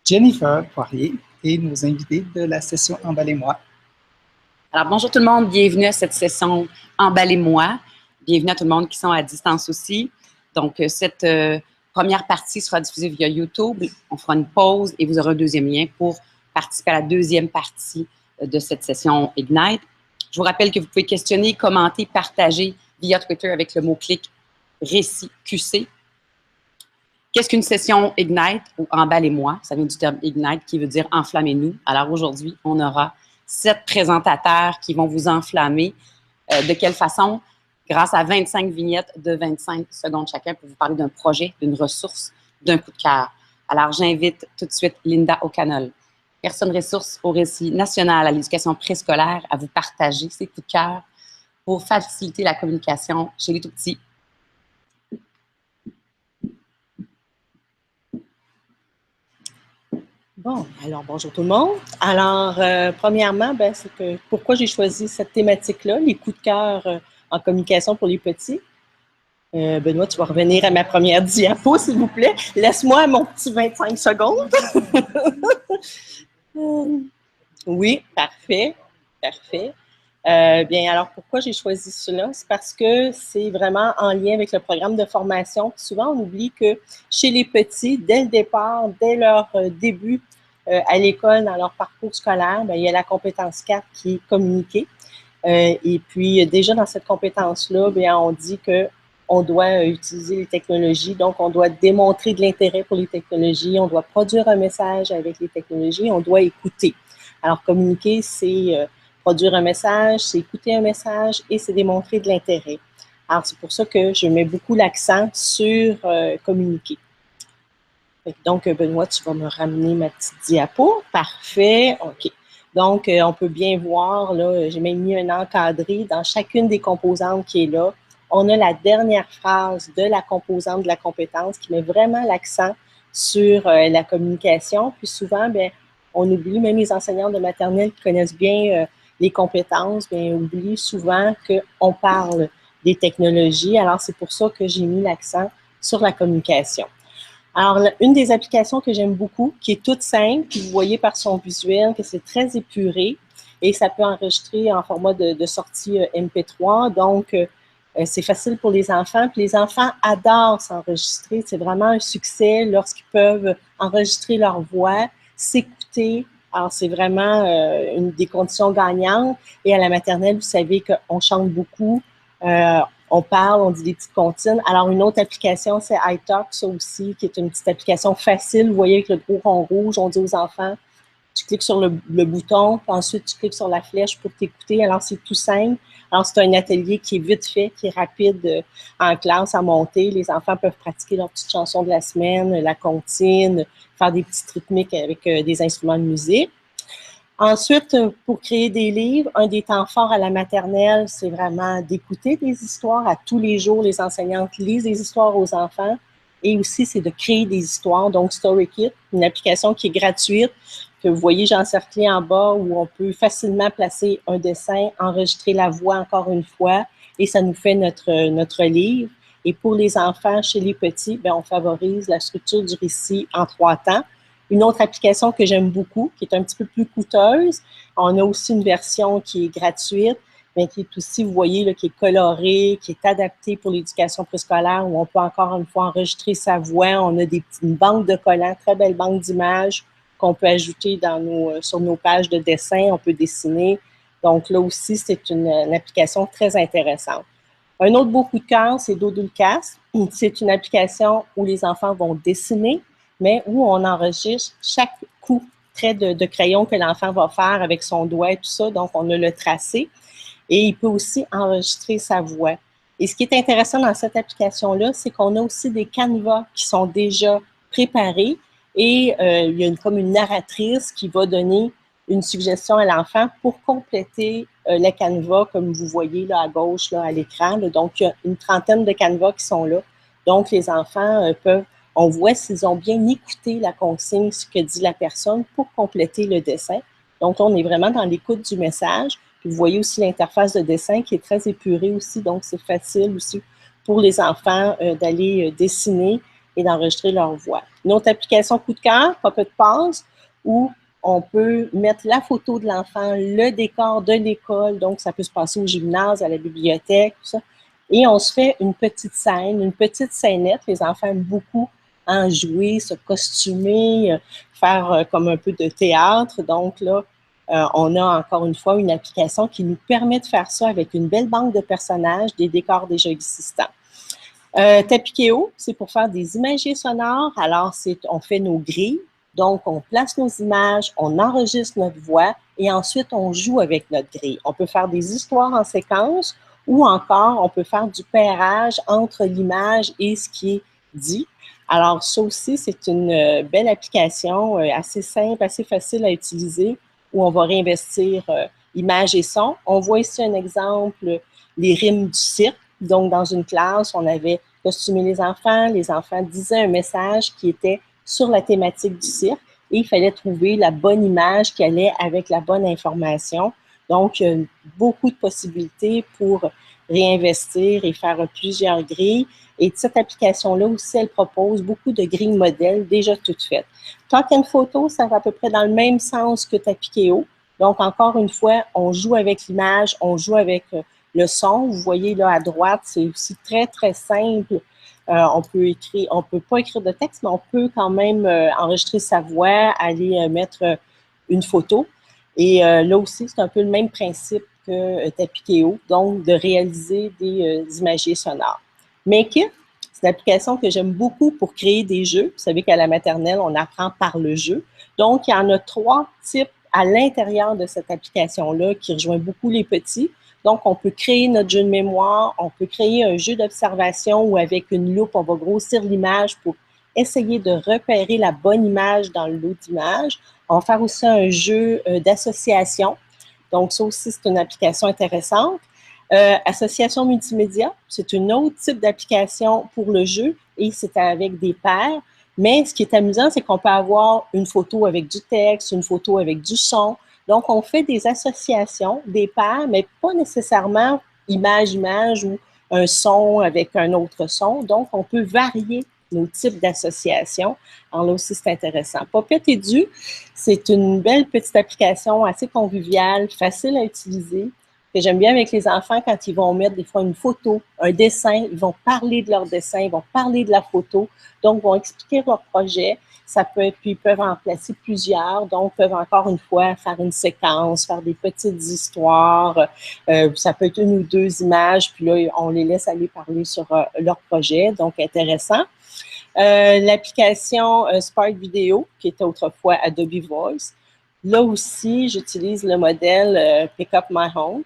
Jennifer Poirier et nos invités de la session Emballez-moi. Alors, bonjour tout le monde, bienvenue à cette session Emballez-moi. Bienvenue à tout le monde qui sont à distance aussi. Donc, cette première partie sera diffusée via YouTube. On fera une pause et vous aurez un deuxième lien pour participer à la deuxième partie de cette session Ignite. Je vous rappelle que vous pouvez questionner, commenter, partager via Twitter avec le mot-clic récit QC. Qu'est-ce qu'une session Ignite ou Emballez-moi? Ça vient du terme Ignite qui veut dire enflammez-nous. Alors aujourd'hui, on aura 7 présentateurs qui vont vous enflammer. De quelle façon? Grâce à 25 vignettes de 25 secondes chacun pour vous parler d'un projet, d'une ressource, d'un coup de cœur. Alors j'invite tout de suite Linda O'Connell, personne ressource au récit national à l'éducation préscolaire, à vous partager ses coups de cœur pour faciliter la communication chez les tout-petits. Bon, alors bonjour tout le monde. Alors, premièrement, c'est que pourquoi j'ai choisi cette thématique-là, les coups de cœur en communication pour les petits. Benoît, tu vas revenir à ma première diapo, s'il vous plaît. Laisse-moi mon petit 25 secondes. Oui, parfait, parfait. Bien, alors pourquoi j'ai choisi cela? C'est parce que c'est vraiment en lien avec le programme de formation. Puis souvent, on oublie que chez les petits, dès le départ, dès leur début à l'école, dans leur parcours scolaire, bien, il y a la compétence 4 qui est communiquer. Et puis, déjà dans cette compétence-là, bien, on dit qu'on doit utiliser les technologies, donc on doit démontrer de l'intérêt pour les technologies, on doit produire un message avec les technologies, on doit écouter. Alors, communiquer, c'est produire un message, c'est écouter un message et c'est démontrer de l'intérêt. Alors, c'est pour ça que je mets beaucoup l'accent sur communiquer. Donc, Benoît, tu vas me ramener ma petite diapo. Parfait. OK. Donc, on peut bien voir, là, j'ai même mis un encadré dans chacune des composantes qui est là. On a la dernière phrase de la composante de la compétence qui met vraiment l'accent sur la communication. Puis souvent, bien, on oublie, même les enseignants de maternelle qui connaissent bien les compétences, bien, oublient souvent qu'on parle des technologies. Alors, c'est pour ça que j'ai mis l'accent sur la communication. Alors, une des applications que j'aime beaucoup, qui est toute simple, puis vous voyez par son visuel que c'est très épuré et ça peut enregistrer en format de sortie MP3. Donc, c'est facile pour les enfants. Puis les enfants adorent s'enregistrer. C'est vraiment un succès lorsqu'ils peuvent enregistrer leur voix, s'écouter. Alors, c'est vraiment une des conditions gagnantes. Et à la maternelle, vous savez qu'on chante beaucoup. On parle, on dit des petites comptines. Alors, une autre application, c'est iTalk, ça aussi, qui est une petite application facile. Vous voyez, avec le gros rond rouge, on dit aux enfants, tu cliques sur le bouton, puis ensuite, tu cliques sur la flèche pour t'écouter. Alors, c'est tout simple. Alors, c'est un atelier qui est vite fait, qui est rapide en classe à monter. Les enfants peuvent pratiquer leur petite chanson de la semaine, la comptine, faire des petites rythmiques avec des instruments de musique. Ensuite, pour créer des livres, un des temps forts à la maternelle, c'est vraiment d'écouter des histoires. À tous les jours, les enseignantes lisent des histoires aux enfants. Et aussi, c'est de créer des histoires. Donc, StoryKit, une application qui est gratuite, que vous voyez, j'ai encerclé en bas, où on peut facilement placer un dessin, enregistrer la voix encore une fois, et ça nous fait notre livre. Et pour les enfants, chez les petits, bien, on favorise la structure du récit en 3 temps. Une autre application que j'aime beaucoup, qui est un petit peu plus coûteuse, on a aussi une version qui est gratuite, mais qui est aussi, vous voyez, là, qui est colorée, qui est adaptée pour l'éducation préscolaire, où on peut encore une fois enregistrer sa voix. On a une banque de collants, très belle banque d'images qu'on peut ajouter sur nos pages de dessin. On peut dessiner. Donc là aussi, c'est une application très intéressante. Un autre beau coup de cœur, c'est Dodulcast. C'est une application où les enfants vont dessiner, mais où on enregistre chaque coup, trait de crayon que l'enfant va faire avec son doigt et tout ça. Donc, on a le tracé. Et il peut aussi enregistrer sa voix. Et ce qui est intéressant dans cette application-là, c'est qu'on a aussi des canevas qui sont déjà préparés et il y a comme une narratrice qui va donner une suggestion à l'enfant pour compléter le canevas, comme vous voyez là à gauche là, à l'écran. Donc, il y a une trentaine de canevas qui sont là. Donc, les enfants on voit s'ils ont bien écouté la consigne, ce que dit la personne pour compléter le dessin. Donc, on est vraiment dans l'écoute du message. Puis, vous voyez aussi l'interface de dessin qui est très épurée aussi. Donc, c'est facile aussi pour les enfants d'aller dessiner et d'enregistrer leur voix. Une autre application coup de cœur, Puppet Pause, où on peut mettre la photo de l'enfant, le décor de l'école, donc ça peut se passer au gymnase, à la bibliothèque, tout ça. Et on se fait une petite scène, une petite scénette. Les enfants aiment beaucoup en jouer, se costumer, faire comme un peu de théâtre. Donc là, on a encore une fois une application qui nous permet de faire ça avec une belle banque de personnages, des décors déjà existants. Tapikeo, c'est pour faire des imagiers sonores. Alors, on fait nos grilles. Donc, on place nos images, on enregistre notre voix et ensuite, on joue avec notre grille. On peut faire des histoires en séquence ou encore, on peut faire du pairage entre l'image et ce qui est dit. Alors, ça aussi, c'est une belle application assez simple, assez facile à utiliser où on va réinvestir image et son. On voit ici un exemple, les rimes du cirque. Donc, dans une classe, on avait costumé les enfants disaient un message qui était sur la thématique du cirque et il fallait trouver la bonne image qui allait avec la bonne information. Donc, il y a beaucoup de possibilités pour réinvestir et faire plusieurs grilles. Et cette application-là aussi, elle propose beaucoup de grilles modèles déjà toutes faites. Talk and Photo, ça va à peu près dans le même sens que Tapikeo. Donc, encore une fois, on joue avec l'image, on joue avec le son. Vous voyez là à droite, c'est aussi très, très simple. On peut pas écrire de texte, mais on peut quand même enregistrer sa voix, aller mettre une photo. Et là aussi, c'est un peu le même principe que Tapikeo, donc de réaliser des imagiers sonores. Make-it, c'est une application que j'aime beaucoup pour créer des jeux. Vous savez qu'à la maternelle, on apprend par le jeu. Donc, il y en a 3 types à l'intérieur de cette application-là qui rejoint beaucoup les petits. Donc, on peut créer notre jeu de mémoire, on peut créer un jeu d'observation où avec une loupe, on va grossir l'image pour essayer de repérer la bonne image dans le lot d'images. On va faire aussi un jeu d'association. Donc, ça aussi, c'est une application intéressante. Association multimédia, c'est un autre type d'application pour le jeu et c'est avec des pairs. Mais ce qui est amusant, c'est qu'on peut avoir une photo avec du texte, une photo avec du son. Donc, on fait des associations, des pairs, mais pas nécessairement image-image ou un son avec un autre son. Donc, on peut varier nos types d'associations. Alors là aussi, c'est intéressant. Puppet Edu, c'est une belle petite application assez conviviale, facile à utiliser, que j'aime bien avec les enfants quand ils vont mettre des fois une photo, un dessin, ils vont parler de leur dessin, ils vont parler de la photo, donc ils vont expliquer leur projet. Ça peut être, puis ils peuvent en placer plusieurs, donc peuvent encore une fois faire une séquence, faire des petites histoires. Ça peut être 1 ou 2 images, puis là, on les laisse aller parler sur leur projet, donc intéressant. L'application Spark Video, qui était autrefois Adobe Voice. Là aussi, j'utilise le modèle Pick Up My Home.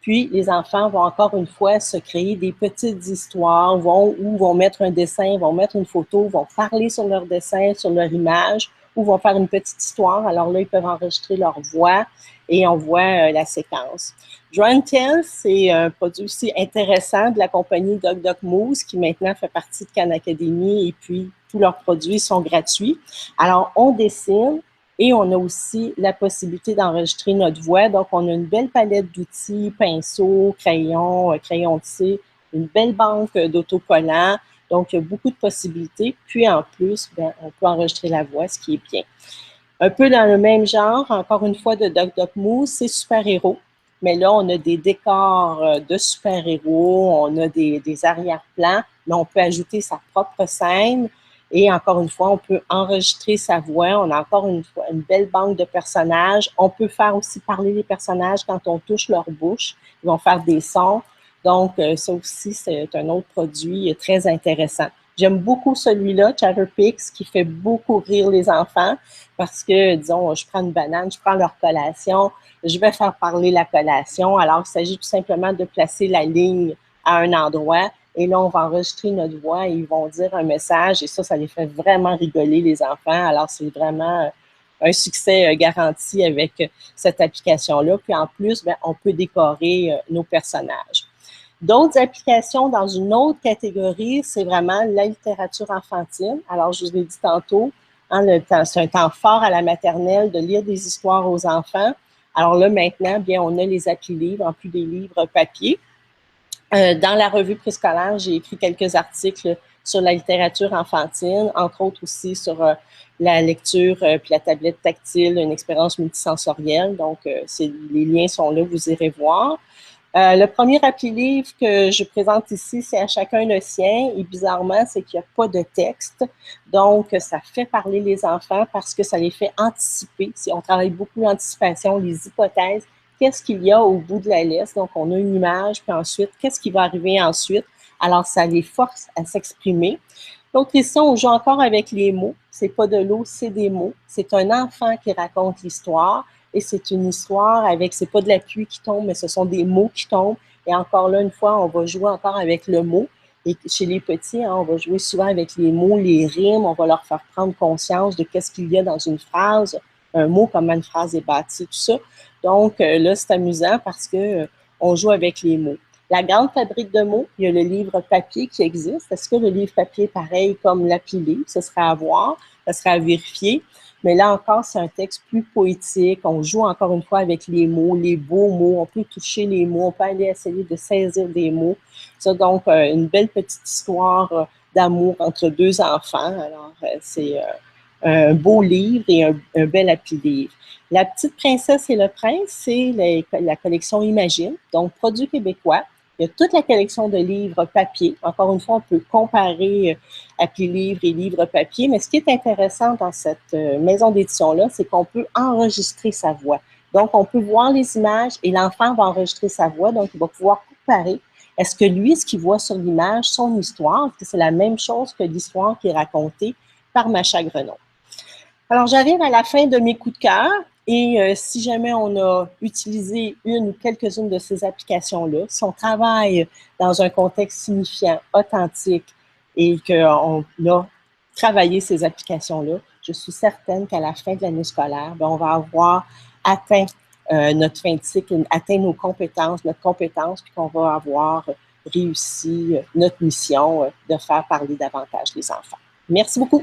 Puis, les enfants vont encore une fois se créer des petites histoires, vont mettre un dessin, vont mettre une photo, vont parler sur leur dessin, sur leur image, ou vont faire une petite histoire. Alors là, ils peuvent enregistrer leur voix et on voit la séquence. Draw and Tell, c'est un produit aussi intéressant de la compagnie Doc Doc Moose qui maintenant fait partie de Khan Academy et puis tous leurs produits sont gratuits. Alors, on dessine. Et on a aussi la possibilité d'enregistrer notre voix. Donc, on a une belle palette d'outils, pinceaux, crayons, crayons de cire, une belle banque d'autocollants. Donc, il y a beaucoup de possibilités. Puis, en plus, on peut enregistrer la voix, ce qui est bien. Un peu dans le même genre, encore une fois, de Doc Doc Moose, c'est super-héros. Mais là, on a des décors de super-héros, on a des arrière-plans, mais on peut ajouter sa propre scène. Et encore une fois, on peut enregistrer sa voix. On a encore une fois une belle banque de personnages. On peut faire aussi parler les personnages quand on touche leur bouche. Ils vont faire des sons. Donc, ça aussi, c'est un autre produit très intéressant. J'aime beaucoup celui-là, Chatterpix, qui fait beaucoup rire les enfants parce que, disons, je prends une banane, je prends leur collation, je vais faire parler la collation. Alors, il s'agit tout simplement de placer la ligne à un endroit. Et là, on va enregistrer notre voix et ils vont dire un message. Et ça les fait vraiment rigoler, les enfants. Alors, c'est vraiment un succès garanti avec cette application-là. Puis en plus, on peut décorer nos personnages. D'autres applications dans une autre catégorie, c'est vraiment la littérature enfantine. Alors, je vous l'ai dit tantôt, c'est un temps fort à la maternelle de lire des histoires aux enfants. Alors là, maintenant, on a les applis livres en plus des livres papier. Dans la revue préscolaire, j'ai écrit quelques articles sur la littérature enfantine, entre autres aussi sur la lecture puis la tablette tactile, une expérience multisensorielle. Donc, les liens sont là, vous irez voir. Le premier appli-livre que je présente ici, c'est à chacun le sien. Et bizarrement, c'est qu'il n'y a pas de texte. Donc, ça fait parler les enfants parce que ça les fait anticiper. On travaille beaucoup l'anticipation, les hypothèses. Qu'est-ce qu'il y a au bout de la liste? Donc, on a une image, puis ensuite, qu'est-ce qui va arriver ensuite? Alors, ça les force à s'exprimer. Donc, ici, on joue encore avec les mots. C'est pas de l'eau, c'est des mots. C'est un enfant qui raconte l'histoire. Et c'est une histoire avec, c'est pas de la pluie qui tombe, mais ce sont des mots qui tombent. Et encore là, une fois, on va jouer encore avec le mot. Et chez les petits, hein, on va jouer souvent avec les mots, les rimes. On va leur faire prendre conscience de qu'est-ce qu'il y a dans une phrase, un mot, comment une phrase est bâtie, tout ça. Donc là, c'est amusant parce que on joue avec les mots. La grande fabrique de mots, il y a le livre papier qui existe. Est-ce que le livre papier est pareil comme l'appli-livre? Ce serait à voir, ce serait à vérifier. Mais là encore, c'est un texte plus poétique. On joue encore une fois avec les mots, les beaux mots. On peut toucher les mots, on peut aller essayer de saisir des mots. Ça, donc, une belle petite histoire d'amour entre deux enfants. Alors, c'est un beau livre et un bel appli-livre. La petite princesse et le prince, c'est la collection Imagine, donc produit québécois. Il y a toute la collection de livres papier. Encore une fois, on peut comparer appli-livre et livre papier, mais ce qui est intéressant dans cette maison d'édition-là, c'est qu'on peut enregistrer sa voix. Donc, on peut voir les images et l'enfant va enregistrer sa voix, donc il va pouvoir comparer. Est-ce que lui, ce qu'il voit sur l'image, son histoire, est-ce que c'est la même chose que l'histoire qui est racontée par Macha Grenon? Alors, j'arrive à la fin de mes coups de cœur. Et si jamais on a utilisé une ou quelques-unes de ces applications-là, si on travaille dans un contexte signifiant, authentique, et qu'on a travaillé ces applications-là, je suis certaine qu'à la fin de l'année scolaire, bien, on va avoir atteint notre fin de cycle, atteint notre compétence, puis qu'on va avoir réussi notre mission de faire parler davantage les enfants. Merci beaucoup.